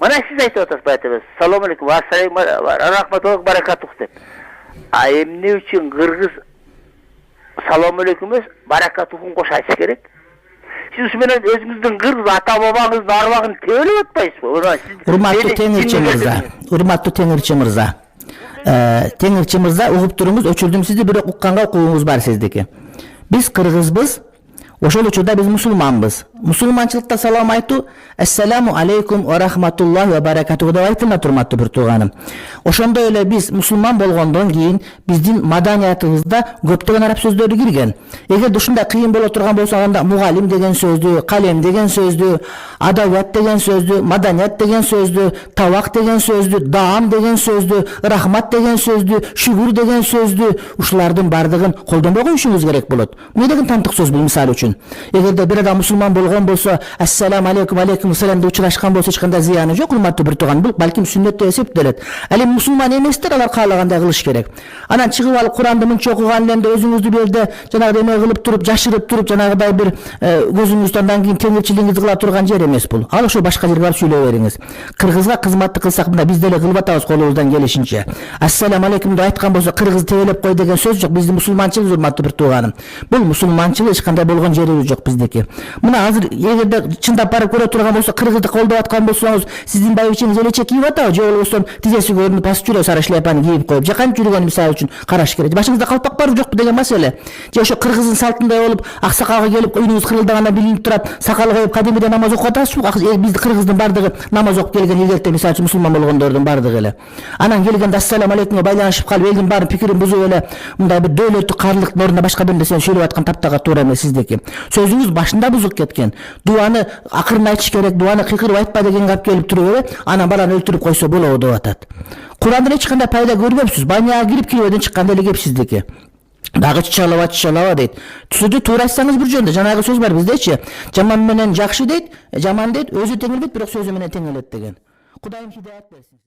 Mana siz aytып атасыз bayatыбыз. Assalomu alaykum, rahmatulloh barakatuh deb. Emne üçün Kırgız assalomu alaykum emas, barakatuhun qo'shib aytish kerak. Siz menен özünüzdün Kırgız ata babanızın arvağını töөлөp atпайсызбы? Урматтуу Теңирчи мырза. Теңирчи мырза, угуп туруңуз, өчүрдүм сизди, бирок укканга укугуңуз бар сиздики. Биз кыргызбыз, ошол учурда биз мусулманбыз. Мусулманчылыкта салам айтуу ассаламу алейкум ва рахматуллахи ва баракатуху деп айтылат, урматтуу бир тууганым. Ошондой эле биз мусулман болгондон кийин биздин маданиятыбызда көптөгөн араб сөздөрү кирген. Эгер ушундай кыйын боло турган болсо, анда мугалим деген сөздү, калем деген сөздү, адабият деген сөздү, маданият деген сөздү, табак деген сөздү, даам деген сөздү, рахмат деген сөздү, шүгүр деген сөздү, ушулардын бардыгын колдонбой коюшуңуз керек болот. Эмне деген тантык сөз бул, мисалы үчүн? Эгерде бир адам мусулман болгон болсо, ассаламу алейкум, алейкум ассалам деп учурашкан болсо, эч кандай зыяны жок, урматтуу бир тууган. Бул балким сүннөт деп эсептелет. Ал эми мусулман эместер, алар каалагандай кылыш керек. Анан чыгып алып Куранды мынча окуган эле өзүңүздү бу жерде жанагы эме кылып туруп, жашырып туруп, жанагыдай бир көзүңүздү андан кийин теңирчилигиңизди кыла турган жер эмес бул. Ал ошо башка жерге барып сүйлөй бериңиз. Кыргызга кызматты кылсак, мына биз деле кылып атабыз колубуздан келишинче. Ассаламу алейкум деп айткан болсо, кыргыз тебелеп кой деген сөз жок. Биздин мусулманчылык, урматтуу бир тууганым. Бул мусулманчылык эч кандай болгон жери жок биздики. Мына азыр эгерде чындап барып көрө турган болсо, кыргызды колдоп аткан болсоңуз, сиздин байбичеңиз элече кийип атабы, же болбосо тизеси көрүнүп пас жүрө сары шляпаны кийип коюп, же кантип жүргөн, мисалы үчүн караш керек. Башыңызда калпак барбы жокпу деген маселе. Же ошо кыргыздын салтындай болуп, аксакалга келип үйүңүз кырылдагандан билинип турат, сакал коюп кадимиде намаз окуп атасызбы? Бизди кыргыздын бардыгы намаз окуп келген, эгерде мисалы үчүн мусулман болгондордун бардыгы эле. Анан келгенде ассаламу алейкумга байланышып калып, элдин баарын пикирин бузуп эле мындай бир дөөлөттүк карлыктын ордуна башка бир нерсени сүйлөп аткан таптага туура эмес сиздики. Сөзүңүз башында бузуп кеткен. Дуаны акырын айтыш керек, дуаны кыйкырып айтпа дегенге алып келип туруп эле, анан баланы өлтүрүп койсо болобу деп атат. Курандан эч кандай пайда көрбөпсүз. Баняга кирип кирбеден чыккан эле кеп сиздики. Дагы чычалава дейт. Сөздү туура айтсаңыз бир жөндө, жанагы сөз бар биздечи. Жаман менен жакшы дейт, жаман дейт, өзү теңелбейт, бирок сөзү менен теңелет деген. Кудайым хидаят берсин.